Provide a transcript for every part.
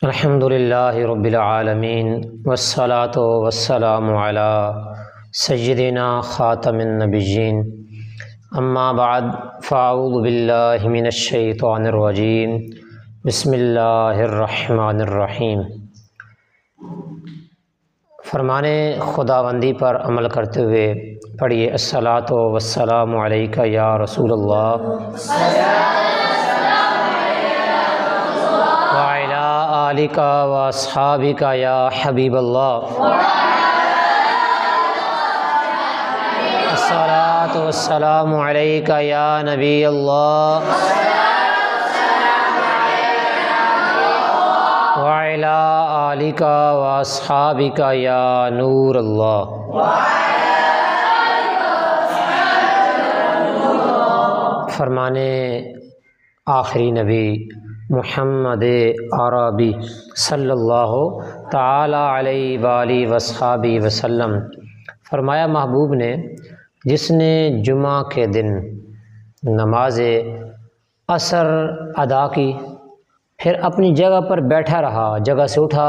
الحمد للہ رب العالمین والصلاة والسلام علی سیدنا خاتم النبیین اما بعد فاعوذ باللہ من الشیطان الرجیم بسم اللہ الرحمن الرحیم۔ فرمان خداوندی پر عمل کرتے ہوئے پڑھیے الصلاۃ والسلام علیک یا رسول اللہ وعلی آلک و اصحابک یا حبیب اللہ۔ الصلاۃ والسلام علیک یا نبی اللہ وعلی آلک و اصحابک یا نور اللہ۔ فرمانے آخری نبی محمد عربی صلی اللہ تعالی علیہ وآلہ وصحبہ وسلم فرمایا، محبوب نے جس نے جمعہ کے دن نماز عصر ادا کی پھر اپنی جگہ پر بیٹھا رہا، جگہ سے اٹھا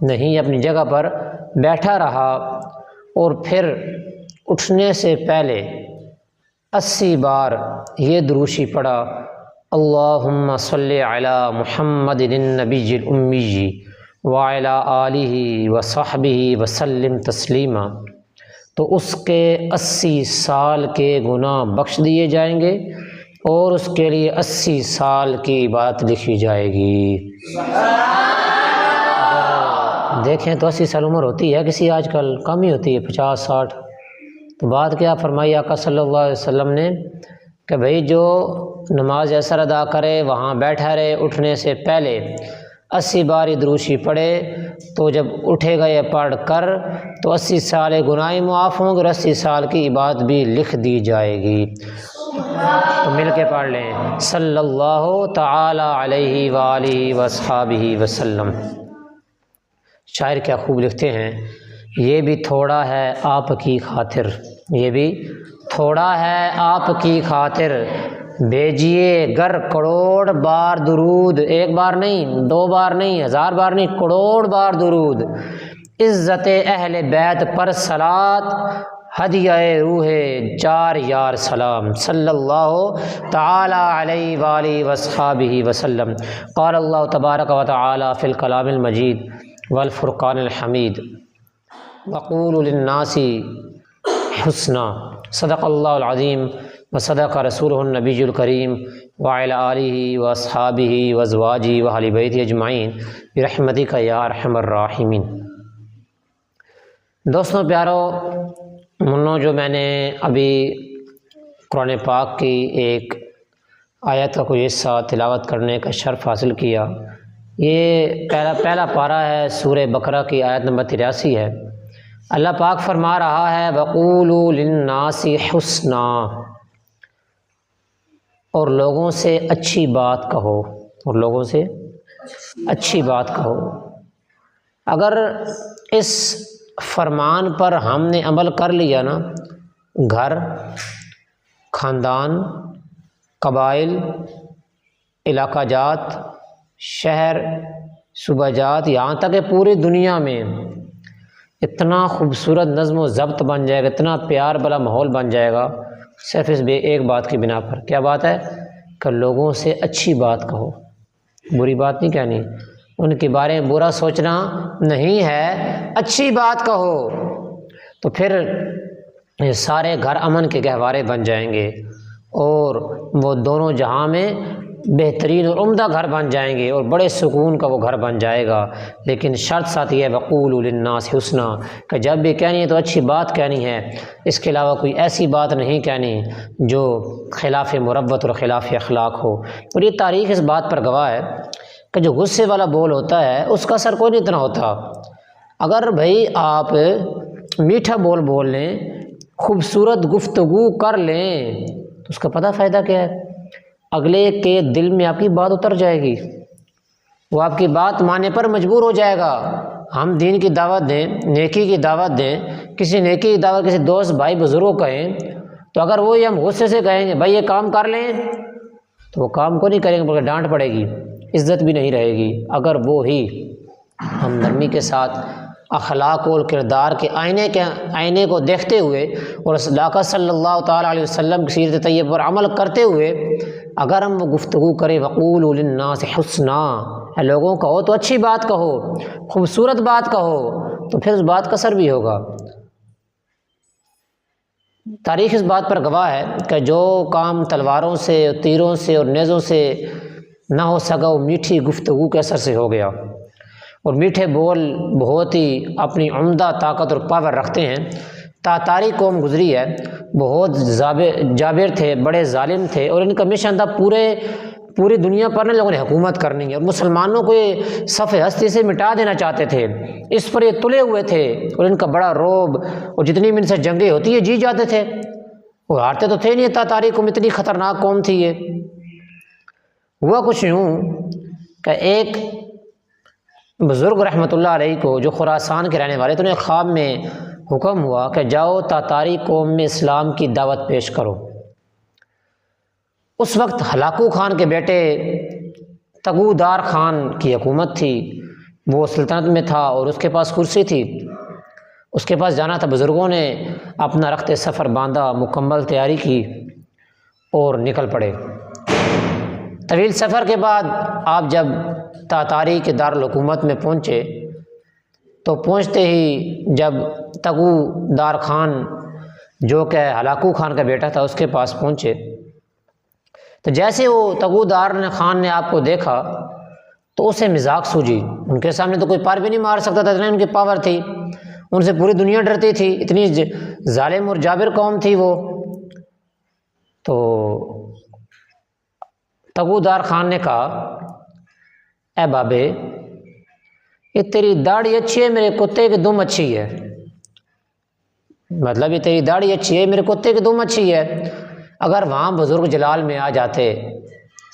نہیں، اپنی جگہ پر بیٹھا رہا اور پھر اٹھنے سے پہلے 80 بار یہ دروشی پڑھا، اللہم صلی علی محمد النبی الامی وعلی آلہ وصحبہ وسلم تسلیما، تو اس کے 80 سال کے گناہ بخش دیے جائیں گے اور اس کے لیے 80 سال کی عبادت لکھی جائے گی۔ اگر دیکھیں تو 80 سال عمر ہوتی ہے کسی، آج کل کم ہی ہوتی ہے، 50-60۔ تو بات کیا فرمائی آقا صلی اللہ علیہ وسلم نے کہ بھئی جو نماز عصر ادا کرے وہاں بیٹھا رہے، اٹھنے سے پہلے 80 بار دروشی پڑھے، تو جب اٹھے گا یہ پڑھ کر تو 80 سال گناہ معاف ہوں گے اور 80 سال کی عبادت بھی لکھ دی جائے گی۔ تو مل کے پڑھ لیں صلی اللہ تعالی علیہ وآلہ وصحبہ وسلم۔ شاعر کیا خوب لکھتے ہیں، یہ بھی تھوڑا ہے آپ کی خاطر، یہ بھی تھوڑا ہے آپ کی خاطر، بھیجیے گر کروڑ بار درود، ایک بار نہیں، 2 بار نہیں، 1000 بار نہیں، کروڑ بار درود، عزت اہل بیت پر صلات، ہدیہ روح چار یار سلام، صلی اللہ تعالی علیہ وآلہ وصحبہ وسلم۔ قال اللہ تبارک و تعالی فی الکلام المجید والفرقان الحمید، وقولوا للناس حسنا، صدق اللہ العظیم وصدق رسولہ النبی الکریم وعلی آلہ واصحابہ وازواجہ واہل بیتہ اجمعین برحمتک یا ارحم الراحمین۔ دوستوں پیارو، منو جو میں نے ابھی قرآن پاک کی ایک آیت کا کوئی حصہ تلاوت کرنے کا شرف حاصل کیا، یہ پہلا پارہ ہے سورہ بقرہ کی آیت نمبر 83 ہے۔ اللہ پاک فرما رہا ہے وَقُولُوا لِلنَّاسِ حُسْنًا، اور لوگوں سے اچھی بات کہو، اور لوگوں سے اچھی بات کہو۔ اگر اس فرمان پر ہم نے عمل کر لیا نا، گھر، خاندان، قبائل، علاقہ جات، شہر، صوبہ جات، یہاں تک کہ پوری دنیا میں اتنا خوبصورت نظم و ضبط بن جائے گا، اتنا پیار بلا ماحول بن جائے گا، صرف اس ایک بات کی بنا پر۔ کیا بات ہے؟ کہ لوگوں سے اچھی بات کہو، بری بات نہیں کہنی، ان کے بارے میں برا سوچنا نہیں ہے، اچھی بات کہو، تو پھر یہ سارے گھر امن کے گہوارے بن جائیں گے اور وہ دونوں جہاں میں بہترین اور عمدہ گھر بن جائیں گے اور بڑے سکون کا وہ گھر بن جائے گا۔ لیکن شرط ساتھ یہ ہے وَقُولُوا لِلنَّاسِ حُسْنًا، کہ جب بھی کہنی ہے تو اچھی بات کہنی ہے، اس کے علاوہ کوئی ایسی بات نہیں کہنی جو خلاف مروت اور خلاف اخلاق ہو۔ اور یہ تاریخ اس بات پر گواہ ہے کہ جو غصے والا بول ہوتا ہے اس کا اثر کوئی نہیں اتنا ہوتا۔ اگر بھئی آپ میٹھا بول بول لیں، خوبصورت گفتگو کر لیں، تو اس کا پتہ فائدہ کیا ہے؟ اگلے کے دل میں آپ کی بات اتر جائے گی، وہ آپ کی بات ماننے پر مجبور ہو جائے گا۔ ہم دین کی دعوت دیں، نیکی کی دعوت دیں، کسی نیکی کی دعوت کسی دوست بھائی بزرگ کہیں، تو اگر وہی ہم غصے سے کہیں گے بھائی یہ کام کر لیں، تو وہ کام کو نہیں کریں گے بلکہ ڈانٹ پڑے گی، عزت بھی نہیں رہے گی۔ اگر وہ ہی ہم نرمی کے ساتھ اخلاق اور کردار کے آئینے کو دیکھتے ہوئے اور رسول اللہ صلی اللہ تعالیٰ علیہ وسلم کی سیرت طیبہ پر عمل کرتے ہوئے اگر ہم وہ گفتگو کریں وقولوا للناس حسنا، لوگوں کہو تو اچھی بات کہو، خوبصورت بات کہو، تو پھر اس بات کا اثر بھی ہوگا۔ تاریخ اس بات پر گواہ ہے کہ جو کام تلواروں سے، تیروں سے اور نیزوں سے نہ ہو سکا وہ میٹھی گفتگو کے اثر سے ہو گیا، اور میٹھے بول بہت ہی اپنی عمدہ طاقت اور پاور رکھتے ہیں۔ تاتاری قوم گزری ہے، بہت جابر تھے، بڑے ظالم تھے، اور ان کا مشن تھا پوری دنیا پر لوگوں نے حکومت کرنی ہے، اور مسلمانوں کو یہ صف ہستی سے مٹا دینا چاہتے تھے، اس پر یہ تلے ہوئے تھے، اور ان کا بڑا روب، اور جتنی بھی ان سے جنگیں ہوتی ہیں جی جاتے تھے، وہ ہارتے تو تھے نہیں۔ تاتاری قوم اتنی خطرناک قوم تھی۔ یہ ہوا کچھ یوں کہ ایک بزرگ رحمۃ اللہ علیہ کو جو خراسان کے رہنے والے تھے، انہیں خواب میں حکم ہوا کہ جاؤ تاتاری قوم میں اسلام کی دعوت پیش کرو۔ اس وقت ہلاکو خان کے بیٹے تغودار خان کی حکومت تھی، وہ سلطنت میں تھا اور اس کے پاس کرسی تھی، اس کے پاس جانا تھا۔ بزرگوں نے اپنا رخت سفر باندھا، مکمل تیاری کی اور نکل پڑے۔ طویل سفر کے بعد آپ جب تاتاری کے دارالحکومت میں پہنچے تو پہنچتے ہی جب تغودار خان جو کہ ہلاکو خان کا بیٹا تھا اس کے پاس پہنچے تو جیسے وہ تغودار خان نے آپ کو دیکھا تو اسے مذاق سوجی۔ ان کے سامنے تو کوئی پار بھی نہیں مار سکتا تھا، اتنی ان کی پاور تھی، ان سے پوری دنیا ڈرتی تھی، اتنی ظالم اور جابر قوم تھی وہ۔ تو تغودار خان نے کہا اے بابے، یہ تیری داڑھی اچھی ہے، میرے کتے کی دم اچھی ہے، مطلب یہ تیری داڑھی اچھی ہے، میرے کتے کی دم اچھی ہے۔ اگر وہاں بزرگ جلال میں آ جاتے،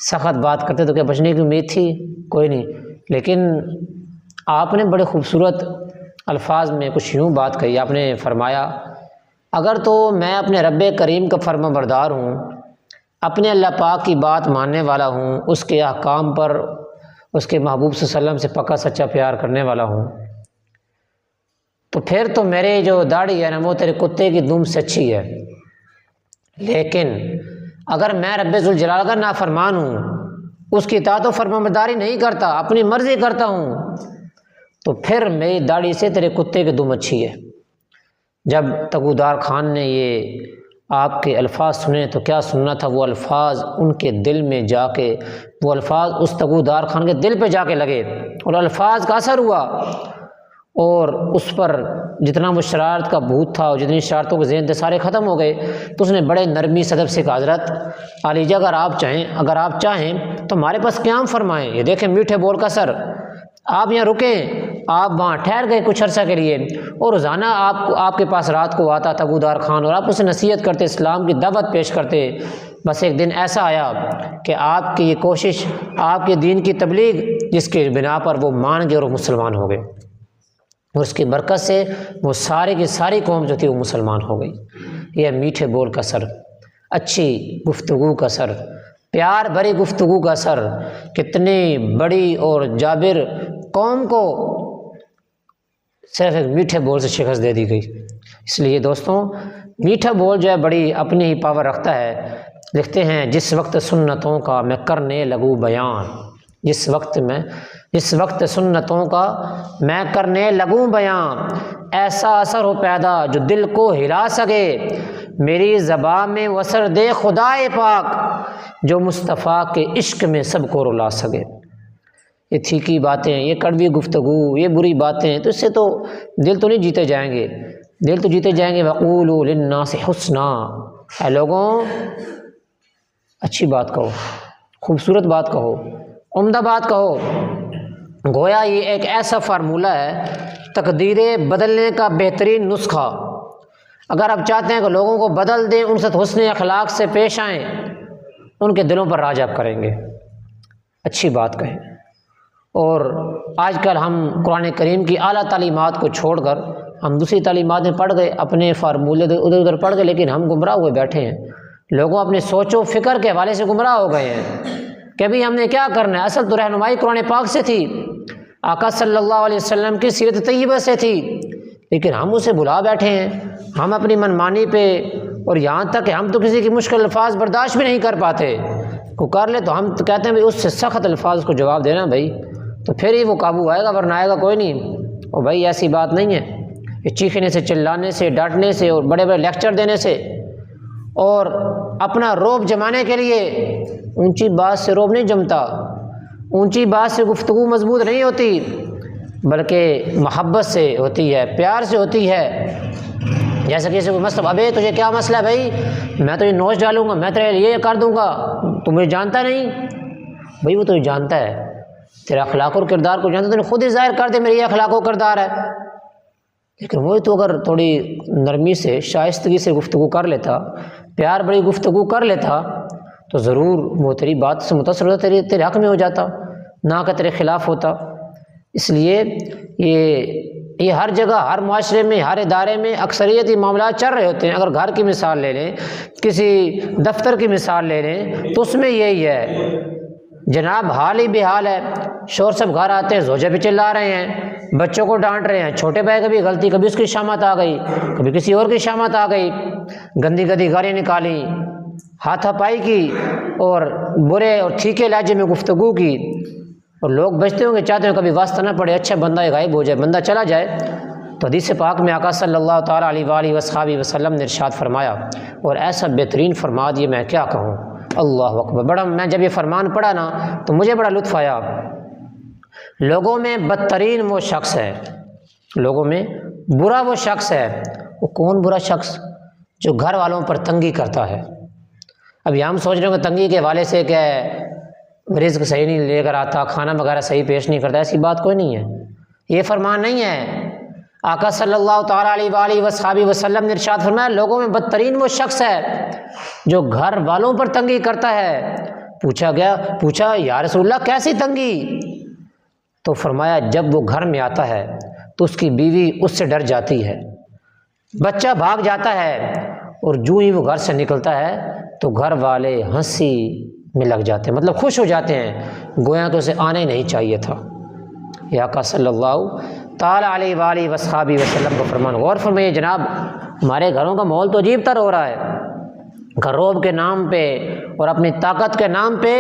سخت بات کرتے تو کیا بچنے کی امید تھی؟ کوئی نہیں۔ لیکن آپ نے بڑے خوبصورت الفاظ میں کچھ یوں بات کہی، آپ نے فرمایا اگر تو میں اپنے رب کریم کا فرما بردار ہوں، اپنے اللہ پاک کی بات ماننے والا ہوں، اس کے احکام پر اس کے محبوب صلی اللہ علیہ وسلم سے پکا سچا پیار کرنے والا ہوں، تو پھر تو میرے جو داڑھی ہے نا وہ تیرے کتے کی دم سے اچھی ہے۔ لیکن اگر میں رب ذوالجلال کا نافرمان ہوں، اس کی اطاعت و فرمانبرداری نہیں کرتا، اپنی مرضی کرتا ہوں، تو پھر میری داڑھی سے تیرے کتے کی دم اچھی ہے۔ جب تغودار خان نے یہ آپ کے الفاظ سنے تو کیا سننا تھا، وہ الفاظ ان کے دل میں جا کے، وہ الفاظ اس تغودار خان کے دل پہ جا کے لگے اور الفاظ کا اثر ہوا، اور اس پر جتنا وہ شرارت کا بھوت تھا اور جتنی شرارتوں کے ذہن تھے سارے ختم ہو گئے۔ تو اس نے بڑے نرمی صدف سے کہا حضرت علی جی اگر آپ چاہیں تو ہمارے پاس قیام فرمائیں، یہ دیکھیں میٹھے بول کا اثر، آپ یہاں رکیں۔ آپ وہاں ٹھہر گئے کچھ عرصہ کے لیے، اور روزانہ آپ کے پاس رات کو آتا تغودار خان اور آپ اسے نصیحت کرتے، اسلام کی دعوت پیش کرتے۔ بس ایک دن ایسا آیا کہ آپ کی یہ کوشش، آپ کے دین کی تبلیغ، جس کے بنا پر وہ مان گئے اور وہ مسلمان ہو گئے، اور اس کی برکت سے وہ سارے کی ساری قوم جو تھی وہ مسلمان ہو گئی۔ یہ میٹھے بول کا اثر، اچھی گفتگو کا اثر، پیار بھری گفتگو کا اثر، کتنی بڑی اور جابر قوم کو صرف ایک میٹھے بول سے شکست دے دی گئی۔ اس لیے دوستوں میٹھا بول جو ہے بڑی اپنی ہی پاور رکھتا ہے۔ لکھتے ہیں جس وقت سنتوں کا میں کرنے لگوں بیان، جس وقت سنتوں کا میں کرنے لگوں بیان، ایسا اثر ہو پیدا جو دل کو ہلا سکے، میری زبان میں وہ اثر دے خدائے پاک جو مصطفیٰ کے عشق میں سب کو رلا سکے۔ یہ تھیکی باتیں، یہ کڑوی گفتگو، یہ بری باتیں، تو اس سے تو دل تو نہیں جیتے جائیں گے، دل تو جیتے جائیں گے وقولوا للناس حسنا، اے لوگوں اچھی بات کہو، خوبصورت بات کہو، عمدہ بات کہو۔ گویا یہ ایک ایسا فارمولہ ہے تقدیر بدلنے کا بہترین نسخہ۔ اگر آپ چاہتے ہیں کہ لوگوں کو بدل دیں، ان سے حسن اخلاق سے پیش آئیں، ان کے دلوں پر راج آپ کریں گے، اچھی بات کہیں۔ اور آج کل ہم قرآن کریم کی اعلیٰ تعلیمات کو چھوڑ کر ہم دوسری تعلیمات میں پڑھ گئے، اپنے فارمولے ادھر ادھر پڑھ گئے، لیکن ہم گمراہ ہوئے بیٹھے ہیں۔ لوگوں اپنے سوچ و فکر کے حوالے سے گمراہ ہو گئے ہیں کہ ابھی ہم نے کیا کرنا ہے۔ اصل تو رہنمائی قرآن پاک سے تھی، آقا صلی اللہ علیہ وسلم کی سیرت طیبہ سے تھی، لیکن ہم اسے بھلا بیٹھے ہیں، ہم اپنی منمانی پہ، اور یہاں تک کہ ہم تو کسی کی مشکل الفاظ برداشت بھی نہیں کر پاتے، کو کر لے تو ہم تو کہتے ہیں بھائی اس سے سخت الفاظ کو جواب دینا بھائی، تو پھر ہی وہ قابو آئے گا، ورنہ آئے گا کوئی نہیں۔ اور بھائی ایسی بات نہیں ہے، یہ چیخنے سے، چلانے سے، ڈانٹنے سے اور بڑے بڑے لیکچر دینے سے اور اپنا روب جمانے کے لیے اونچی بات سے روب نہیں جمتا، اونچی بات سے گفتگو مضبوط نہیں ہوتی، بلکہ محبت سے ہوتی ہے، پیار سے ہوتی ہے۔ جیسے کسی کو مسئلہ، ابے تجھے کیا مسئلہ ہے بھائی، میں تجھے نوچ ڈالوں گا، میں تیرے لیے یہ کر دوں گا، تو مجھے جانتا نہیں بھائی، وہ تجھے جانتا ہے، تیرے اخلاق اور کردار کو جانتا، تو نے خود ہی ظاہر کر دے میرے یہ اخلاق و کردار ہے۔ لیکن وہی تو اگر تھوڑی نرمی سے، شائستگی سے گفتگو کر لیتا، پیار بڑی گفتگو کر لیتا، تو ضرور وہ تیری بات سے متاثر ہوتا، تیرے حق میں ہو جاتا، نہ کہ تیرے خلاف ہوتا۔ اس لیے یہ ہر جگہ، ہر معاشرے میں، ہر ادارے میں اکثریتی معاملات چل رہے ہوتے ہیں۔ اگر گھر کی مثال لے لیں، کسی دفتر کی مثال لے لیں، تو اس میں یہی ہے جناب، حال ہی بحال ہے، شور سب گھر آتے ہیں، زوجہ بھی چلا رہے ہیں، بچوں کو ڈانٹ رہے ہیں، چھوٹے بھائی کی بھی غلطی، کبھی اس کی شامت آ گئی، کبھی کسی اور کی شامت آ گئی، گندی گندی گالیاں نکالی، ہاتھا پائی کی، اور برے اور ٹھیکے لہجے میں گفتگو کی، اور لوگ بچتے ہوں گے، چاہتے ہیں کبھی واسطہ نہ پڑے، اچھا بندہ غائب ہو جائے، بندہ چلا جائے۔ تو حدیث پاک میں آقا صلی اللہ تعالیٰ علیہ وآلہ وصحبہ وسلم نے ارشاد فرمایا، اور ایسا بہترین فرما دیے، میں کیا کہوں، اللہ اکبر۔ بڑا میں جب یہ فرمان پڑھا نا تو مجھے بڑا لطف آیا۔ لوگوں میں بدترین وہ شخص ہے، لوگوں میں برا وہ شخص ہے، وہ کون برا شخص؟ جو گھر والوں پر تنگی کرتا ہے۔ اب یہ ہم سوچ رہے ہوں کہ تنگی کے حوالے سے کہ رزق صحیح نہیں لے کر آتا، کھانا وغیرہ صحیح پیش نہیں کرتا، ایسی بات کوئی نہیں ہے، یہ فرمان نہیں ہے۔ آقا صلی اللہ تعالیٰ علیہ وآلہ وصحبہ وسلم نے ارشاد فرمایا، لوگوں میں بدترین وہ شخص ہے جو گھر والوں پر تنگی کرتا ہے۔ پوچھا یا رسول اللہ کیسی تنگی؟ تو فرمایا جب وہ گھر میں آتا ہے تو اس کی بیوی اس سے ڈر جاتی ہے، بچہ بھاگ جاتا ہے، اور جو ہی وہ گھر سے نکلتا ہے تو گھر والے ہنسی میں لگ جاتے ہیں، مطلب خوش ہو جاتے ہیں، گویا کہ اسے آنا ہی نہیں چاہیے تھا۔ یا آقا صلی اللہ تعالیٰ علیہ وآلہ وصحبہ وسلم کو فرمان۔ غور فرمائیے جناب، ہمارے گھروں کا ماحول تو عجیب تر ہو رہا ہے، گھروب کے نام پہ اور اپنی طاقت کے نام پہ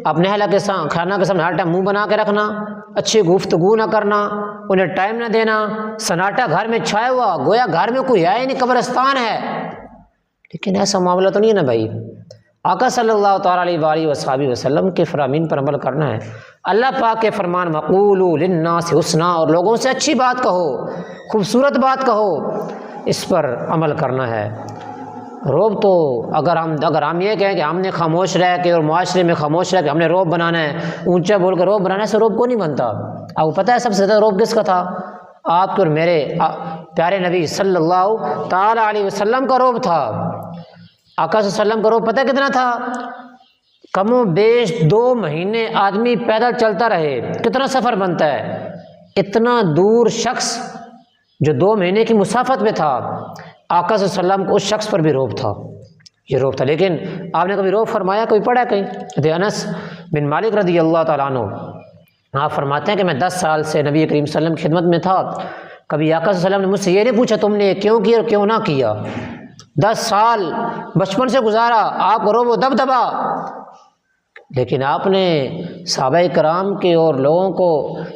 اپنے اہل کے کھانا کے سامنے ہر ٹائم منہ بنا کے رکھنا، اچھی گفتگو نہ کرنا، انہیں ٹائم نہ دینا، سناٹا گھر میں چھایا ہوا، گویا گھر میں کوئی ہے ہی نہیں، قبرستان ہے۔ لیکن ایسا معاملہ تو نہیں ہے نا بھائی۔ آقا صلی اللہ تعالیٰ علیہ وآلہ وصحبہ وسلم کے فرامین پر عمل کرنا ہے۔ اللہ پاک کے فرمان وَقُولُوا لِلنَّاسِ حُسْنًا، اور لوگوں سے اچھی بات کہو، خوبصورت بات کہو، اس پر عمل کرنا ہے۔ روب تو اگر ہم یہ کہیں کہ ہم نے خاموش رہ کے اور معاشرے میں خاموش رہ کے ہم نے روب بنانا ہے، اونچا بول کے روب بنانا ہے، سے روب کو نہیں بنتا۔ آپ کو پتہ ہے سب سے زیادہ روب کس کا تھا؟ آپ کے اور میرے پیارے نبی صلی اللہ تعالیٰ علیہ وسلم کا روب تھا۔ آقا صلی اللہ علیہ وسلم کا روب پتہ کتنا تھا؟ کم و بیش 2 مہینے آدمی پیدل چلتا رہے، کتنا سفر بنتا ہے؟ اتنا دور شخص جو 2 مہینے کی مسافت میں تھا، آقا صلی اللہ علیہ وسلم کو اس شخص پر بھی روب تھا، یہ روب تھا۔ لیکن آپ نے کبھی روب فرمایا، کوئی پڑھا کہیں؟ انس بن مالک رضی اللہ تعالیٰ عنہ آپ فرماتے ہیں کہ میں 10 سال سے نبی کریم صلی اللہ علیہ وسلم کی خدمت میں تھا، کبھی آقا صلی اللہ علیہ وسلم نے مجھ سے یہ نہیں پوچھا تم نے کیوں کیا اور کیوں نہ کیا۔ 10 سال بچپن سے گزارا، آپ کو روب و دبدبا، لیکن آپ نے صحابہ کرام کے اور لوگوں کو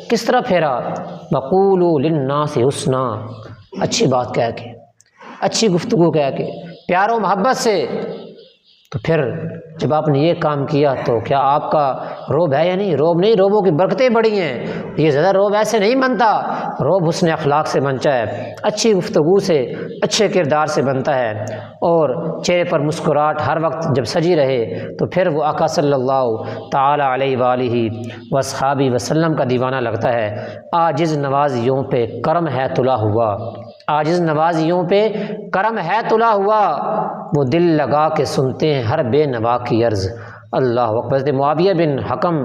کس طرح پھیرا؟ وَقُولُوا لِلنَّاسِ حُسْنًا، اچھی بات کہہ کے، اچھی گفتگو کہہ کے، پیار و محبت سے۔ تو پھر جب آپ نے یہ کام کیا تو کیا آپ کا روب ہے یا نہیں؟ روب نہیں، روبوں کی برکتیں بڑی ہیں، یہ زیادہ روب ایسے نہیں بنتا، روب حسن اخلاق سے بنتا ہے، اچھی گفتگو سے، اچھے کردار سے بنتا ہے، اور چہرے پر مسکراہٹ ہر وقت جب سجی رہے تو پھر وہ آقا صلی اللہ تعالیٰ علیہ وآلہ وصحبہ وسلم کا دیوانہ لگتا ہے۔ عاجز نوازیوں پہ کرم ہے تلا ہوا، عاجز نوازیوں پہ کرم ہے تلا ہوا، وہ دل لگا کے سنتے ہیں ہر بے نوا کی عرض۔ اللہ اکبر۔ حضرت معاویہ بن حکم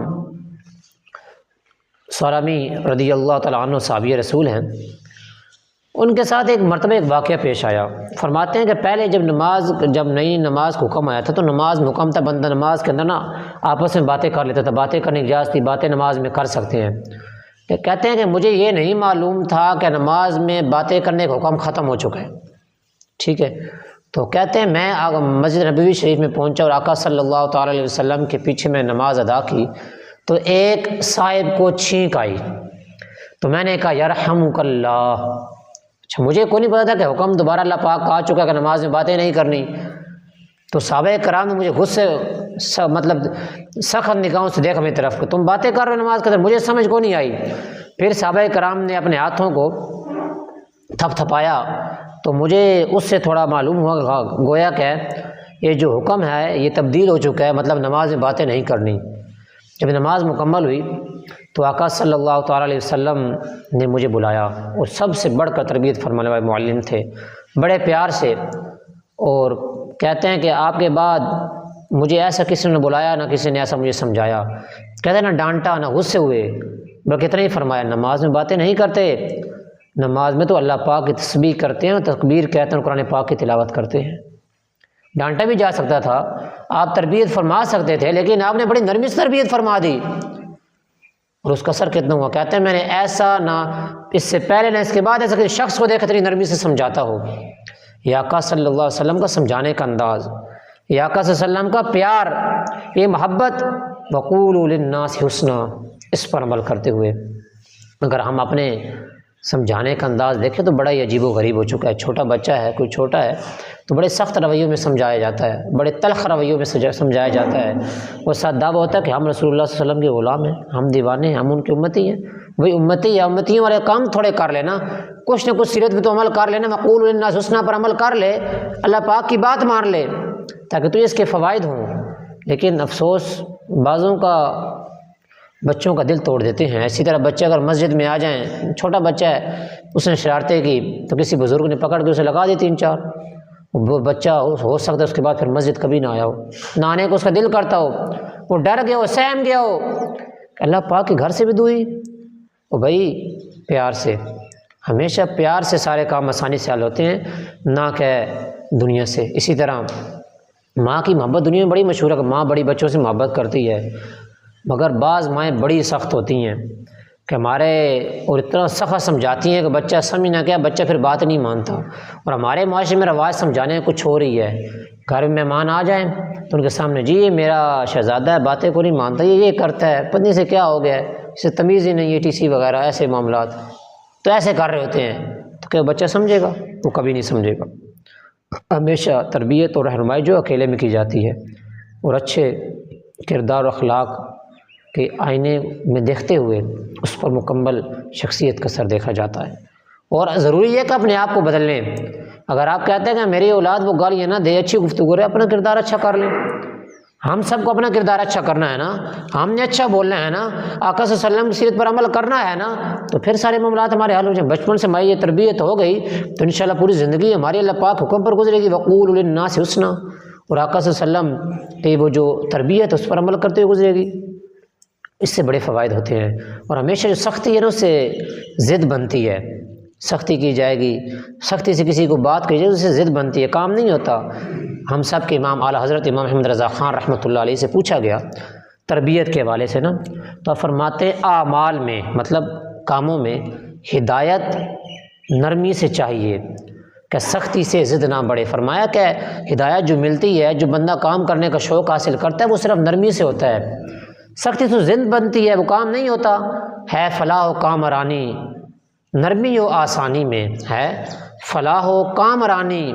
سلمی رضی اللہ تعالیٰ عنہ صحابی رسول ہیں، ان کے ساتھ ایک مرتبہ ایک واقعہ پیش آیا۔ فرماتے ہیں کہ پہلے جب نئی نماز کو حکم آیا تھا تو نماز مکمل تھا، بندہ نماز کے اندر نا آپس میں باتیں کر لیتا تھا، باتیں کرنے کی اجازت تھی، باتیں نماز میں کر سکتے ہیں۔ کہ کہتے ہیں کہ مجھے یہ نہیں معلوم تھا کہ نماز میں باتیں کرنے کا حکم ختم ہو چکا ہے، ٹھیک ہے۔ تو کہتے ہیں میں مسجد نبوی شریف میں پہنچا اور آقا صلی اللہ تعالیٰ علیہ وسلم کے پیچھے میں نماز ادا کی تو ایک صاحب کو چھینک آئی، تو میں نے کہا یرحمک اللہ۔ اچھا مجھے کوئی نہیں پتا تھا کہ حکم دوبارہ اللہ پاک آ چکا کہ نماز میں باتیں نہیں کرنی۔ تو صحابہ کرام نے مجھے غصے مطلب سخت نگاہوں سے دیکھا میری طرف کہ تم باتیں کر رہے ہو نماز کے اندر، مجھے سمجھ کو نہیں آئی۔ پھر صحابہ کرام نے اپنے ہاتھوں کو تھپ تھپایا تو مجھے اس سے تھوڑا معلوم ہوا گویا کہ یہ جو حکم ہے یہ تبدیل ہو چکا ہے، مطلب نماز میں باتیں نہیں کرنی۔ جب نماز مکمل ہوئی تو آقا صلی اللہ تعالیٰ علیہ وسلم نے مجھے بلایا، اور سب سے بڑھ کر تربیت فرمانے والے معلم تھے، بڑے پیار سے، اور کہتے ہیں کہ آپ کے بعد مجھے ایسا کسی نے بلایا نہ کسی نے ایسا مجھے سمجھایا، کہتے ہیں نہ ڈانٹا نہ غصے ہوئے، بلکہ اتنا ہی فرمایا نماز میں باتیں نہیں کرتے، نماز میں تو اللہ پاک کی تسبیح کرتے ہیں، تکبیر کہتے ہیں، قرآن پاک کی تلاوت کرتے ہیں۔ ڈانٹا بھی جا سکتا تھا، آپ تربیت فرما سکتے تھے، لیکن آپ نے بڑی نرمی سے تربیت فرما دی، اور اس کا اثر کتنا ہوا۔ کہتے ہیں میں نے ایسا نہ اس سے پہلے نہ اس کے بعد ایسا کسی شخص کو دیکھا اتنی نرمی سے سمجھاتا ہو۔ یہ آقا صلی اللہ علیہ وسلم کا سمجھانے کا انداز، یہ آقا صلی اللہ علیہ وسلم کا پیار، یہ محبت، وقولوا للناس حسنا، اس پر عمل کرتے ہوئے اگر ہم اپنے سمجھانے کا انداز دیکھیں تو بڑا ہی عجیب و غریب ہو چکا ہے۔ چھوٹا بچہ ہے، کوئی چھوٹا ہے تو بڑے سخت رویوں میں سمجھایا جاتا ہے، بڑے تلخ رویوں میں سمجھایا جاتا ہے، وہ ساتھ دعویٰ ہوتا ہے کہ ہم رسول اللہ صلی اللہ علیہ وسلم کے غلام ہیں، ہم دیوانے ہیں، ہم ان کی امتی ہیں۔ وہی امتی یا امتیوں والے کام تھوڑے کر لینا، کچھ نہ کچھ سیرت میں تو عمل کر لینا، وقولوا للناس حسنا پر عمل کر لے، اللہ پاک کی بات مان لے تاکہ تجھے اس کے فوائد ہوں۔ لیکن افسوس بعضوں کا بچوں کا دل توڑ دیتے ہیں۔ اسی طرح بچے اگر مسجد میں آ جائیں، چھوٹا بچہ ہے، اس نے شرارتیں کی تو کسی بزرگ نے پکڑ کے اسے لگا دی 3-4، وہ بچہ ہو سکتا ہے اس کے بعد پھر مسجد کبھی نہ آیا ہو، نہ آنے کو اس کا دل کرتا ہو، وہ ڈر گیا ہو، سہم گیا ہو کہ اللہ پاک کے گھر سے بھی دوئی۔ اور بھائی پیار سے، ہمیشہ پیار سے سارے کام آسانی سے حل ہوتے ہیں، نہ کہ دنیا سے۔ اسی طرح ماں کی محبت دنیا میں بڑی مشہور ہے کہ ماں بڑی بچوں سے محبت کرتی ہے، مگر بعض مائیں بڑی سخت ہوتی ہیں کہ ہمارے، اور اتنا سخت سمجھاتی ہیں کہ بچہ سمجھ نہ کیا، بچہ پھر بات نہیں مانتا۔ اور ہمارے معاشرے میں رواج سمجھانے کچھ ہو رہی ہے، گھر میں مہمان آ جائیں تو ان کے سامنے جی یہ میرا شہزادہ ہے، باتیں کو نہیں مانتا، یہ کرتا ہے، پتنی سے کیا ہو گیا ہے، اسے تمیز ہی نہیں ہے، TC وغیرہ ایسے معاملات، تو ایسے کر رہے ہوتے ہیں۔ تو کیا بچہ سمجھے گا؟ وہ کبھی نہیں سمجھے گا۔ ہمیشہ تربیت اور رہنمائی جو اکیلے میں کی جاتی ہے، اور اچھے کردار و اخلاق کے آئینے میں دیکھتے ہوئے اس پر مکمل شخصیت کا اثر دیکھا جاتا ہے۔ اور ضروری ہے کہ اپنے آپ کو بدل لیں۔ اگر آپ کہتے ہیں کہ میری اولاد وہ گالیاں نہ دے، اچھی گفتگو رہے، اپنا کردار اچھا کر لیں۔ ہم سب کو اپنا کردار اچھا کرنا ہے نا، ہم نے اچھا بولنا ہے نا، آقا صلی اللہ علیہ وسلم کی سیرت پر عمل کرنا ہے نا، تو پھر سارے معاملات ہمارے حل ہو جائیں۔ بچپن سے ہماری یہ تربیت ہو گئی تو انشاءاللہ پوری زندگی ہماری اللہ پاک حکم پر گزرے گی، وقولوا للناس حسنا، اور آقا صلی اللہ علیہ وسلم کی وہ جو تربیت اس پر عمل کرتے ہوئے گزرے گی۔ اس سے بڑے فوائد ہوتے ہیں۔ اور ہمیشہ جو سختی ہے نا اس سے ضد بنتی ہے، سختی کی جائے گی، سختی سے کسی کو بات کی جائے اس سے ضد بنتی ہے، کام نہیں ہوتا۔ ہم سب کے امام اعلیٰ حضرت امام احمد رضا خان رحمۃ اللہ علیہ سے پوچھا گیا تربیت کے حوالے سے نا، تو فرماتے اعمال میں مطلب کاموں میں ہدایت نرمی سے چاہیے کہ سختی سے ضد نہ بڑھے۔ فرمایا کہ ہدایت جو ملتی ہے، جو بندہ کام کرنے کا شوق حاصل کرتا ہے وہ صرف نرمی سے ہوتا ہے، سختی سے ضد بنتی ہے، وہ کام نہیں ہوتا ہے۔ فلاح و کامرانی، نرمی و آسانی میں ہے، فلاح و کامرانی،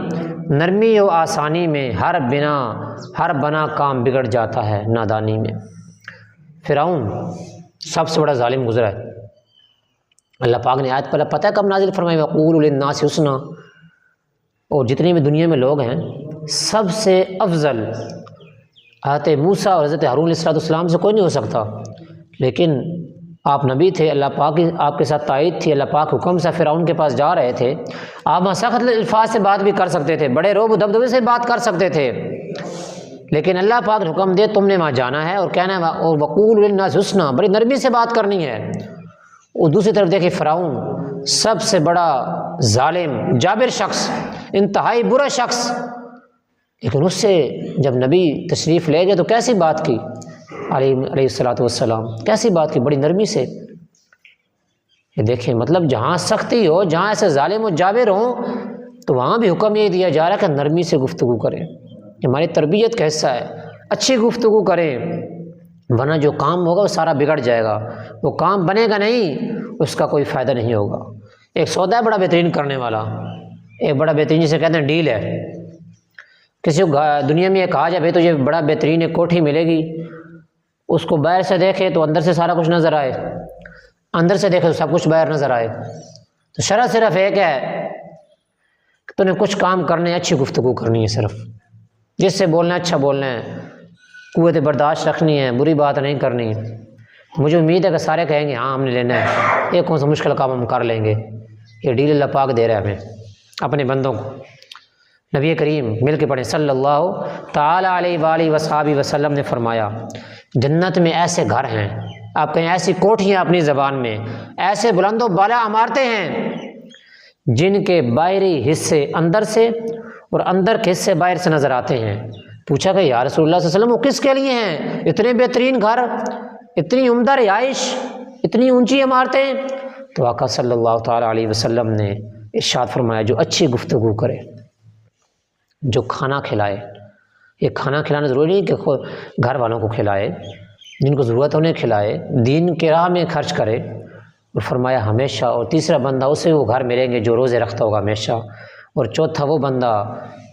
نرمی و آسانی میں، ہر بنا کام بگڑ جاتا ہے نادانی میں۔ فرعون سب سے بڑا ظالم گزرا ہے، اللہ پاک نے آیت پر پتہ ہے کب نازل فرمائی، وقولوا للناس حسنا، اور جتنے بھی دنیا میں لوگ ہیں سب سے افضل حضرت موسیٰ اور حضرت ہارون علیہ السلام سے کوئی نہیں ہو سکتا، لیکن آپ نبی تھے، اللہ پاک آپ کے ساتھ تائید تھی، اللہ پاک حکم سے فرعون کے پاس جا رہے تھے، آپ وہاں سخت الفاظ سے بات بھی کر سکتے تھے، بڑے رعب و دبدبے سے بات کر سکتے تھے، لیکن اللہ پاک نے حکم دے تم نے وہاں جانا ہے اور کہنا ہے، اور وقولوا للناس حسنا، بڑی نرمی سے بات کرنی ہے۔ اور دوسری طرف دیکھیں فرعون سب سے بڑا ظالم جابر شخص، انتہائی برا شخص، لیکن اس سے جب نبی تشریف لے گئے تو کیسی بات کی علیہ الصلوۃ والسلام، کیسی بات کی، بڑی نرمی سے۔ یہ دیکھیں مطلب جہاں سختی ہو، جہاں ایسے ظالم و جابر ہوں، تو وہاں بھی حکم یہ دیا جا رہا ہے کہ نرمی سے گفتگو کریں۔ ہماری تربیت کا حصہ ہے، اچھی گفتگو کریں، ورنہ جو کام ہوگا وہ سارا بگڑ جائے گا، وہ کام بنے گا نہیں، اس کا کوئی فائدہ نہیں ہوگا۔ ایک سودا ہے بڑا بہترین کرنے والا، ایک بڑا بہترین جسے کہتے ہیں ڈیل ہے، کسی کو دنیا میں یہ کہا جائے بھائی تجھے بڑا بہترین ایک کوٹھی ملے گی، اس کو باہر سے دیکھے تو اندر سے سارا کچھ نظر آئے، اندر سے دیکھے تو سب کچھ باہر نظر آئے، تو شرح صرف ایک ہے کہ تو نے کچھ کام کرنے، اچھی گفتگو کرنی ہے، صرف جس سے بولنا ہے اچھا بولنا ہے، قوت برداشت رکھنی ہے، بری بات نہیں کرنی۔ مجھے امید ہے کہ سارے کہیں گے ہاں ہم نے لینا ہے، ایک کون سا مشکل کام ہم کر لیں گے۔ یہ ڈیل اللہ پاک دے رہا ہے ہمیں اپنے بندوں کو۔ نبی کریم مل کے پڑھیں صلی اللہ تعالیٰ علیہ وآلہ وصحبہ وسلم نے فرمایا جنت میں ایسے گھر ہیں، آپ کہیں ایسی کوٹھیاں اپنی زبان میں، ایسے بلند و بالا عمارتیں ہیں جن کے باہری حصے اندر سے اور اندر کے حصے باہر سے نظر آتے ہیں۔ پوچھا کہ یا رسول اللہ صلی اللہ علیہ وسلم وہ کس کے لیے ہیں؟ اتنے بہترین گھر، اتنی عمدہ رہائش، اتنی اونچی عمارتیں؟ تو آقا صلی اللہ تعالیٰ علیہ وسلم نے ارشاد فرمایا جو اچھی گفتگو کرے، جو کھانا کھلائے۔ یہ کھانا کھلانا ضروری نہیں کہ گھر والوں کو کھلائے، جن کو ضرورت ہے انہیں کھلائے، دین کے راہ میں خرچ کرے۔ اور فرمایا ہمیشہ، اور تیسرا بندہ اسے وہ گھر ملیں گے جو روزے رکھتا ہوگا ہمیشہ، اور چوتھا وہ بندہ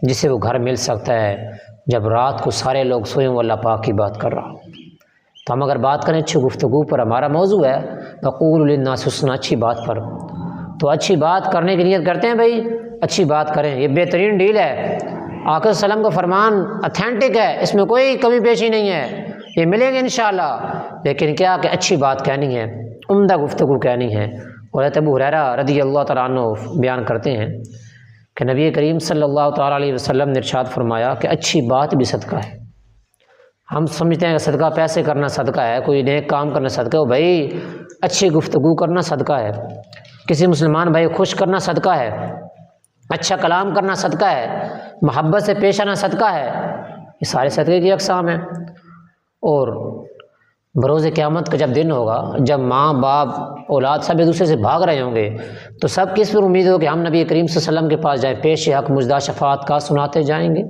جسے وہ گھر مل سکتا ہے جب رات کو سارے لوگ سوئیں، وہ اللہ پاک کی بات کر رہا۔ تو ہم اگر بات کریں اچھی گفتگو پر، ہمارا موضوع ہے وقولوا للناس حسنا، اچھی بات پر، تو اچھی بات کرنے کی نیت کرتے ہیں بھائی اچھی بات کریں۔ یہ بہترین ڈیل ہے، آقا صلی اللہ علیہ وسلم کا فرمان اتھینٹک ہے، اس میں کوئی کمی پیشی نہیں ہے، یہ ملیں گے انشاءاللہ، لیکن کیا کہ اچھی بات کہنی ہے، عمدہ گفتگو کہنی ہے۔ اور ابو ہریرہ رضی اللہ تعالیٰ عنہ بیان کرتے ہیں کہ نبی کریم صلی اللہ تعالیٰ علیہ وسلم نے ارشاد فرمایا کہ اچھی بات بھی صدقہ ہے۔ ہم سمجھتے ہیں کہ صدقہ پیسے کرنا صدقہ ہے، کوئی نیک کام کرنا صدقہ ہے، بھائی اچھی گفتگو کرنا صدقہ ہے، کسی مسلمان بھائی خوش کرنا صدقہ ہے، اچھا کلام کرنا صدقہ ہے، محبت سے پیش آنا صدقہ ہے، یہ سارے صدقے کی اقسام ہیں۔ اور بروز قیامت کا جب دن ہوگا، جب ماں باپ اولاد سب ایک دوسرے سے بھاگ رہے ہوں گے، تو سب کس پر امید ہو کہ ہم نبی کریم صلی اللہ علیہ وسلم کے پاس جائیں، پیش حق مجدہ شفاعت کا سناتے جائیں گے۔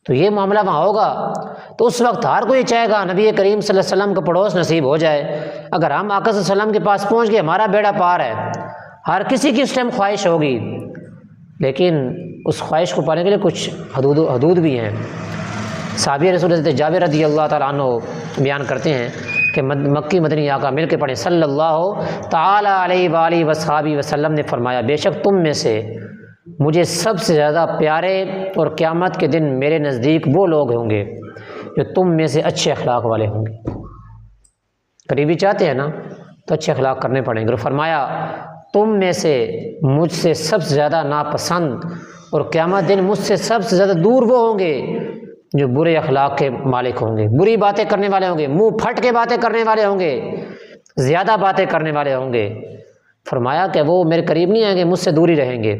تو یہ معاملہ وہاں ہوگا، تو اس وقت ہر کوئی چاہے گا نبی کریم صلی اللہ علیہ وسلم کا پڑوس نصیب ہو جائے۔ اگر ہم آقا صلی اللہ علیہ وسلم کے پاس پہنچ گئے ہمارا بیڑا پار ہے۔ ہر کسی کی اس ٹائم خواہش ہوگی، لیکن اس خواہش کو پانے کے لیے کچھ حدود بھی ہیں۔ صحابی رسول حضرت جابر رضی اللہ تعالیٰ عنہ بیان کرتے ہیں کہ مکی مدنی آقا مل کے پڑھیں صلی اللہ تعالیٰ علیہ وآلہ وصحبہ وسلم نے فرمایا بے شک تم میں سے مجھے سب سے زیادہ پیارے اور قیامت کے دن میرے نزدیک وہ لوگ ہوں گے جو تم میں سے اچھے اخلاق والے ہوں گے۔ قریبی چاہتے ہیں نا تو اچھے اخلاق کرنے پڑیں گے۔ اور فرمایا تم میں سے مجھ سے سب سے زیادہ ناپسند اور قیامت دن مجھ سے سب سے زیادہ دور وہ ہوں گے جو برے اخلاق کے مالک ہوں گے، بری باتیں کرنے والے ہوں گے، منہ پھٹ کے باتیں کرنے والے ہوں گے، زیادہ باتیں کرنے والے ہوں گے۔ فرمایا کہ وہ میرے قریب نہیں آئیں گے، مجھ سے دور ہی رہیں گے۔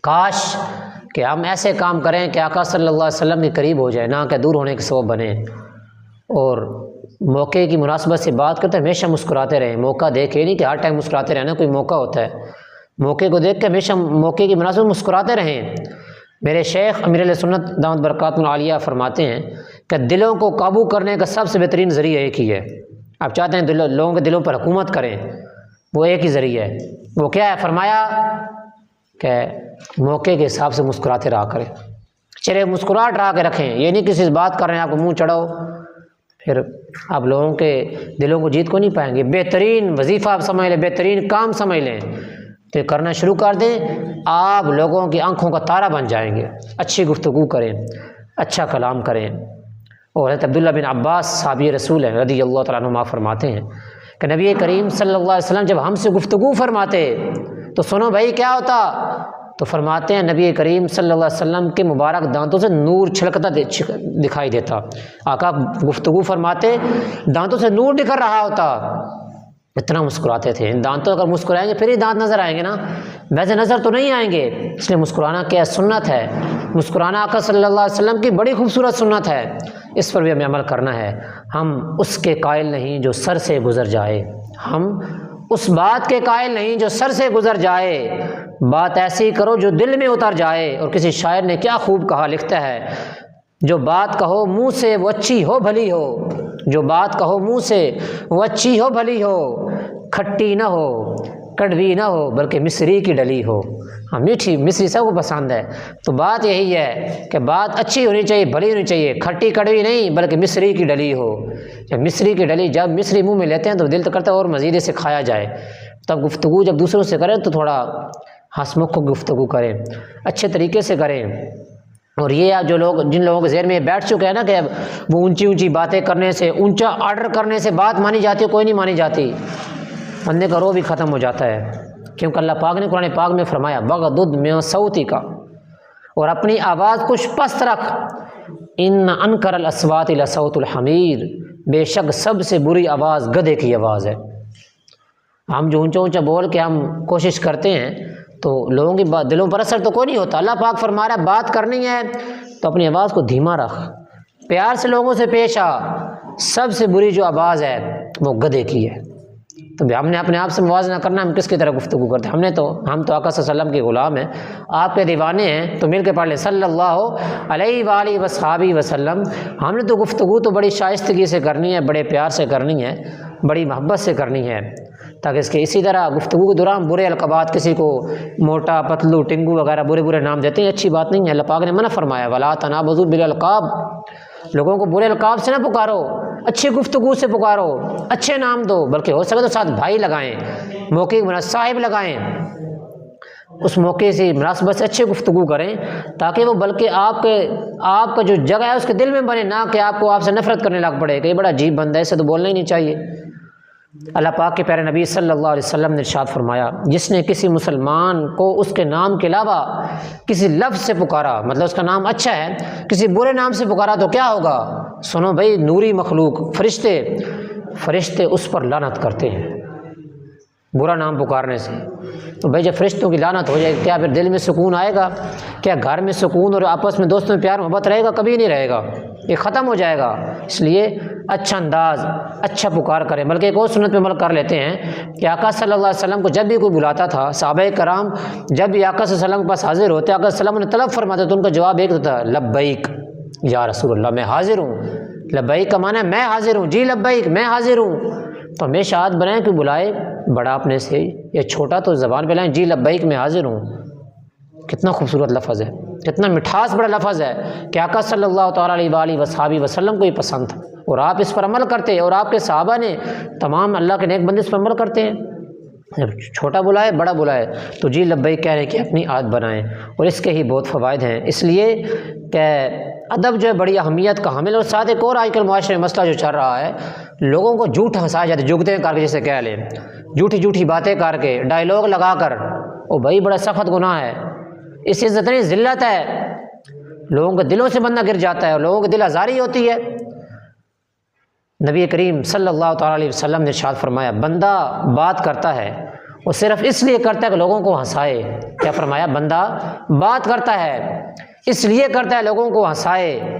کاش کہ ہم ایسے کام کریں کہ آقا صلی اللہ علیہ وسلم کے قریب ہو جائے، نہ کہ دور ہونے کے سبب بنے۔ اور موقع کی مناسبت سے بات کرتے ہیں ہمیشہ مسکراتے رہیں، موقع دیکھے نہیں کہ ہر ٹائم مسکراتے رہنا، کوئی موقع ہوتا ہے، موقع کو دیکھ کے ہمیشہ موقع کی مناسبت مسکراتے رہیں۔ میرے شیخ امیر علیہ سنت دامت برکاتہ العالیہ فرماتے ہیں کہ دلوں کو قابو کرنے کا سب سے بہترین ذریعہ ایک ہی ہے۔ آپ چاہتے ہیں لوگوں کے دلوں پر حکومت کریں، وہ ایک ہی ذریعہ ہے۔ وہ کیا ہے؟ فرمایا کہ موقع کے حساب سے مسکراتے رہا کریں، چہرے مسکراہٹ رہا کے رکھیں۔ یہ نہیں کسی بات کر رہے ہیں آپ کو منہ چڑھاؤ، پھر آپ لوگوں کے دلوں کو جیت کو نہیں پائیں گے۔ بہترین وظیفہ آپ سمجھ لیں، بہترین کام سمجھ لیں تو کرنا شروع کر دیں، آپ لوگوں کی آنکھوں کا تارا بن جائیں گے۔ اچھی گفتگو کریں، اچھا کلام کریں۔ اور حضرت عبداللہ بن عباس صحابی رسول ہیں رضی اللہ تعالیٰ عنہما فرماتے ہیں کہ نبی کریم صلی اللہ علیہ وسلم جب ہم سے گفتگو فرماتے تو سنو بھائی کیا ہوتا؟ تو فرماتے ہیں نبی کریم صلی اللہ علیہ وسلم کے مبارک دانتوں سے نور چھلکتا دکھائی دیتا۔ آقا گفتگو فرماتے دانتوں سے نور نکل رہا ہوتا، اتنا مسکراتے تھے۔ ان دانتوں اگر مسکرائیں گے پھر ہی دانت نظر آئیں گے نا، ویسے نظر تو نہیں آئیں گے۔ اس لیے مسکرانا کیا سنت ہے، مسکرانا آقا صلی اللہ علیہ وسلم کی بڑی خوبصورت سنت ہے، اس پر بھی ہمیں عمل کرنا ہے۔ ہم اس کے قائل نہیں جو سر سے گزر جائے، ہم اس بات کے قائل نہیں جو سر سے گزر جائے، بات ایسی کرو جو دل میں اتر جائے۔ اور کسی شاعر نے کیا خوب کہا، لکھتا ہے جو بات کہو منہ سے وہ اچھی ہو بھلی ہو، جو بات کہو منہ سے وہ اچھی ہو بھلی ہو، کھٹی نہ ہو کڑوی نہ ہو بلکہ مصری کی ڈلی ہو۔ ہاں میٹھی مصری سب کو پسند ہے، تو بات یہی ہے کہ بات اچھی ہونی چاہیے، بھلی ہونی چاہیے، کھٹی کڑوی نہیں بلکہ مصری کی ڈلی ہو۔ جب مصری کی ڈلی، جب مصری منہ میں لیتے ہیں تو دل تو کرتا ہے اور مزید اسے کھایا جائے۔ تب گفتگو جب دوسروں سے کریں تو تھوڑا ہنس مکھ کو گفتگو کریں، اچھے طریقے سے کریں۔ اور یہ جو لوگ، جن لوگوں کے ذہن میں بیٹھ چکے ہیں نا کہ وہ اونچی اونچی باتیں کرنے سے، اونچا آرڈر کرنے سے بات مانی جاتی ہے، کوئی نہیں مانی جاتی، بندے کا روح بھی ختم ہو جاتا ہے۔ کیونکہ اللہ پاک نے قرآن پاک میں فرمایا بغضض من صوتک، اور اپنی آواز کچھ پست رکھ، ان انکر الاصوات لصوت الحمیر، بے شک سب سے بری آواز گدھے کی آواز ہے۔ ہم جو اونچا اونچا بول کے ہم کوشش کرتے ہیں تو لوگوں کی دلوں پر اثر تو کوئی نہیں ہوتا۔ اللہ پاک فرما رہا ہے بات کرنی ہے تو اپنی آواز کو دھیما رکھ، پیار سے لوگوں سے پیش آ، سب سے بری جو آواز ہے وہ گدھے کی ہے۔ تو ہم نے اپنے آپ سے موازنہ کرنا، ہم کس کی طرح گفتگو کرتے ہیں؟ ہم تو آقا صلی اللہ علیہ وسلم کے غلام ہیں، آپ کے دیوانے ہیں، تو مل کے پڑھ لیں صلی اللہ علیہ وآلہ وصحابہ وسلم۔ ہم نے تو گفتگو تو بڑی شائستگی سے کرنی ہے، بڑے پیار سے کرنی ہے، بڑی محبت سے کرنی ہے، تاکہ اس کے اسی طرح گفتگو کے دوران برے القابات، کسی کو موٹا پتلو ٹنگو وغیرہ برے برے نام دیتے ہیں، اچھی بات نہیں ہے۔ اللہ پاک نے منع فرمایا ولا تنابزوا بالالقاب، لوگوں کو برے القاب سے نہ پکارو، اچھی گفتگو سے پکارو، اچھے نام دو، بلکہ ہو سکے تو ساتھ بھائی لگائیں، موقع کی صاحب لگائیں، اس موقع سے مناسبت سے اچھے گفتگو کریں، تاکہ وہ بلکہ آپ کا جو جگہ ہے اس کے دل میں بنے، نہ کہ آپ سے نفرت کرنے لگ پڑے کہ یہ بڑا عجیب بندہ ہے، اسے تو بولنا ہی نہیں چاہیے۔ اللہ پاک کے پیارے نبی صلی اللہ علیہ وسلم نے ارشاد فرمایا جس نے کسی مسلمان کو اس کے نام کے علاوہ کسی لفظ سے پکارا، مطلب اس کا نام اچھا ہے، کسی برے نام سے پکارا تو کیا ہوگا؟ سنو بھائی، نوری مخلوق فرشتے اس پر لعنت کرتے ہیں برا نام پکارنے سے۔ تو بھائی جب فرشتوں کی لعنت ہو جائے کیا پھر دل میں سکون آئے گا؟ کیا گھر میں سکون اور آپس میں دوستوں میں پیار محبت رہے گا؟ کبھی نہیں رہے گا، یہ ختم ہو جائے گا۔ اس لیے اچھا انداز، اچھا پکار کریں۔ بلکہ ایک اور سنت پہ عمل کر لیتے ہیں کہ آقا صلی اللہ علیہ وسلم کو جب بھی کوئی بلاتا تھا، صحابہ کرام جب بھی آقا صلی اللہ علیہ وسلم کے پاس حاضر ہوتے، آقا صلی اللہ علیہ وسلم نے طلب فرماتے تو ان کا جواب ایک تھا، لبیک یا رسول اللہ، میں حاضر ہوں۔ لبیک کا معنی ہے میں حاضر ہوں، جی لبیک میں حاضر ہوں۔ تو ہمیشہ عادت بنائیں کہ بلائے بڑا اپنے سے یا چھوٹا تو زبان پہ لائیں، جی لبیک میں حاضر ہوں۔ کتنا خوبصورت لفظ ہے، کتنا مٹھاس بڑا لفظ ہے کہ آقا صلی اللہ تعالیٰ علیہ وآلہ وصحابہ وسلم کو یہ پسند تھا، اور آپ اس پر عمل کرتے، اور آپ کے صحابہ نے تمام اللہ کے نیک بندے اس پر عمل کرتے ہیں۔ جب چھوٹا بلائے بڑا بلائے تو جی لبیک کہنے کی اپنی عادت بنائیں، اور اس کے ہی بہت فوائد ہیں۔ اس لیے کہ ادب جو ہے بڑی اہمیت کا حامل، اور ساتھ ایک اور آج کل معاشرے میں مسئلہ جو چل رہا ہے، لوگوں کو جھوٹ ہنسایا جاتا ہے، جگتیں کر کے، جیسے کہہ لیں جھوٹی باتیں کر کے، ڈائیلاگ لگا کر، او بھائی بڑا سخت گناہ ہے، اس سے اتنی ذلت ہے، لوگوں کے دلوں سے بندہ گر جاتا ہے اور لوگوں کی دل آزاری ہوتی ہے۔ نبی کریم صلی اللہ تعالیٰ علیہ وسلم نے ارشاد فرمایا بندہ بات کرتا ہے وہ صرف اس لیے کرتا ہے کہ لوگوں کو ہنسائے۔ کیا فرمایا؟ بندہ بات کرتا ہے اس لیے کرتا ہے لوگوں کو ہنسائے،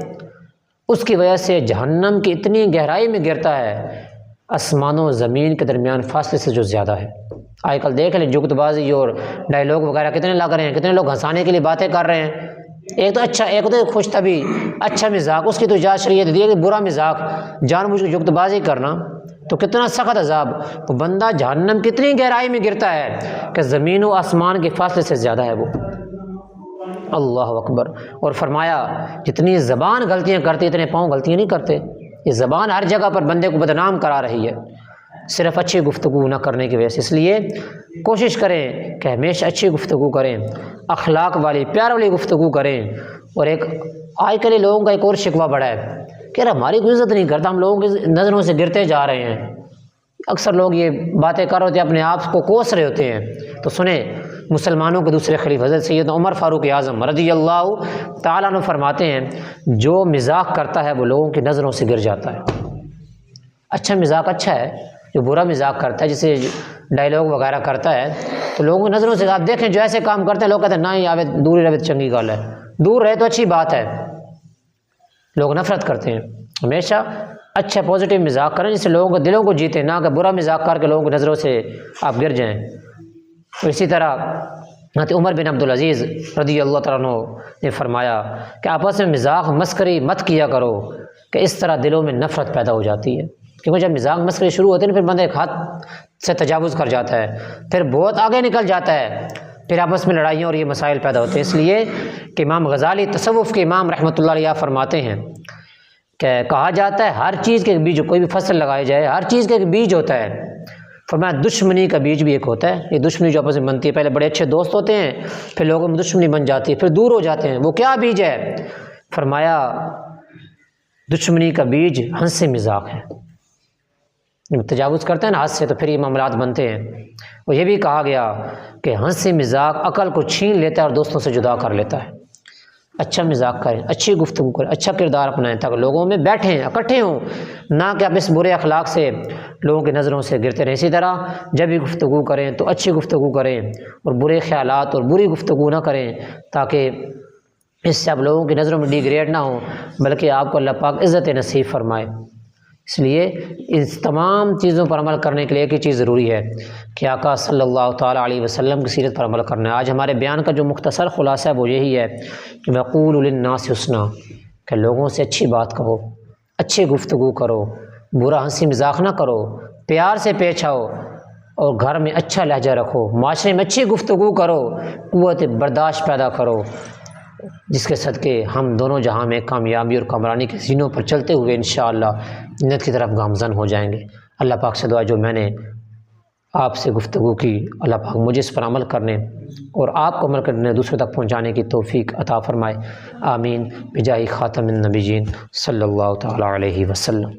اس کی وجہ سے جہنم کی اتنی گہرائی میں گرتا ہے، آسمان و زمین کے درمیان فاصلے سے جو زیادہ ہے۔ آج کل دیکھ لیں جگت بازی اور ڈائیلاگ وغیرہ کتنے لگ رہے ہیں، کتنے لوگ ہنسانے کے لیے باتیں کر رہے ہیں۔ ایک تو اچھا، ایک تو خوش طبی اچھا مزاق، اس کی تو اجازت شریعت دی ہے کہ برا مزاق جان بوجھ کے جگت بازی کرنا تو کتنا سخت عذاب، وہ بندہ جہنم کتنی گہرائی میں گرتا ہے کہ زمین و آسمان کے فاصلے سے زیادہ ہے وہ۔ اللہ اکبر۔ اور فرمایا جتنی زبان غلطیاں کرتی اتنے پاؤں غلطیاں نہیں کرتے۔ یہ زبان ہر جگہ پر بندے کو بدنام کرا رہی ہے صرف اچھی گفتگو نہ کرنے کی وجہ سے۔ اس لیے کوشش کریں کہ ہمیشہ اچھی گفتگو کریں، اخلاق والی پیار والی گفتگو کریں۔ اور ایک آج کل لوگوں کا ایک اور شکوہ بڑا ہے کہ یار ہماری کوئی عزت نہیں کرتا، ہم لوگوں کی نظروں سے گرتے جا رہے ہیں۔ اکثر لوگ یہ باتیں کر رہے ہوتے ہیں، اپنے آپ کو کوس رہے ہوتے ہیں۔ تو سنیں، مسلمانوں کے دوسرے خلیفہ حضرت سیدنا عمر فاروق اعظم رضی اللہ تعالیٰ عنہ فرماتے ہیں جو مزاق کرتا ہے وہ لوگوں کی نظروں سے گر جاتا ہے۔ اچھا مزاق اچھا ہے، جو برا مزاق کرتا ہے جسے ڈائیلاگ وغیرہ کرتا ہے تو لوگوں کی نظروں سے آپ دیکھیں جو ایسے کام کرتے ہیں لوگ کہتے ہیں نہ ہی آوے دور ہی رہے چنگی گل ہے، دور رہے تو اچھی بات ہے، لوگ نفرت کرتے ہیں۔ ہمیشہ اچھا پازیٹیو مزاق کریں جس سے لوگوں کے دلوں کو جیتے، نہ کہ برا مزاق کر کے لوگوں کی نظروں سے آپ گر جائیں۔ تو اسی طرح حضرت عمر بن عبدالعزیز رضی اللہ تعالیٰ عنہ نے فرمایا کہ آپس میں مزاق مسخری مت کیا کرو، کہ اس طرح دلوں میں نفرت پیدا ہو جاتی ہے، کیونکہ جب مزاق مسخری شروع ہوتے ہیں پھر بندہ ایک حد سے تجاوز کر جاتا ہے، پھر بہت آگے نکل جاتا ہے، پھر آپس میں لڑائیاں اور یہ مسائل پیدا ہوتے ہیں۔ اس لیے کہ امام غزالی تصوف کے امام رحمۃ اللہ علیہ فرماتے ہیں کہ کہا جاتا ہے ہر چیز کے بیج، کوئی بھی فصل لگائی جائے ہر چیز کا ایک بیج ہوتا ہے، فرمایا دشمنی کا بیج بھی ایک ہوتا ہے۔ یہ دشمنی جو آپس میں بنتی ہے، پہلے بڑے اچھے دوست ہوتے ہیں، پھر لوگوں میں دشمنی بن جاتی ہے، پھر دور ہو جاتے ہیں، وہ کیا بیج ہے؟ فرمایا دشمنی کا بیج ہنسی مزاق ہے، جب تجاوز کرتے ہیں نا حد سے تو پھر یہ معاملات بنتے ہیں۔ اور یہ بھی کہا گیا کہ ہنسی مزاق عقل کو چھین لیتا ہے اور دوستوں سے جدا کر لیتا ہے۔ اچھا مزاق کریں، اچھی گفتگو کریں، اچھا کردار اپنائیں تاکہ لوگوں میں بیٹھیں، اکٹھے ہوں، نہ کہ آپ اس برے اخلاق سے لوگوں کی نظروں سے گرتے رہیں۔ اسی طرح جب بھی گفتگو کریں تو اچھی گفتگو کریں اور برے خیالات اور بری گفتگو نہ کریں، تاکہ اس سے آپ لوگوں کی نظروں میں ڈیگریڈ نہ ہوں، بلکہ آپ کو اللہ پاک عزت نصیب فرمائے۔ اس لیے ان تمام چیزوں پر عمل کرنے کے لیے ایک ہی چیز ضروری ہے کہ آقا صلی اللہ تعالیٰ علیہ وسلم کی سیرت پر عمل کرنا ہے۔ آج ہمارے بیان کا جو مختصر خلاصہ ہے وہ یہی ہے کہ وَقُولُوا لِلنَّاسِ حُسْنًا، کہ لوگوں سے اچھی بات کہو، اچھی گفتگو کرو، برا ہنسی مذاق نہ کرو، پیار سے پیش آؤ اور گھر میں اچھا لہجہ رکھو، معاشرے میں اچھی گفتگو کرو، قوت برداشت پیدا کرو، جس کے صدقے ہم دونوں جہاں میں کامیابی اور کامرانی کے زینوں پر چلتے ہوئے انشاءاللہ جنت کی طرف گامزن ہو جائیں گے۔ اللہ پاک سے دعا جو میں نے آپ سے گفتگو کی، اللہ پاک مجھے اس پر عمل کرنے اور آپ کو عمل کرنے دوسروں تک پہنچانے کی توفیق عطا فرمائے۔ آمین بجاہ خاتم النبیین صلی اللہ تعالیٰ علیہ وسلم۔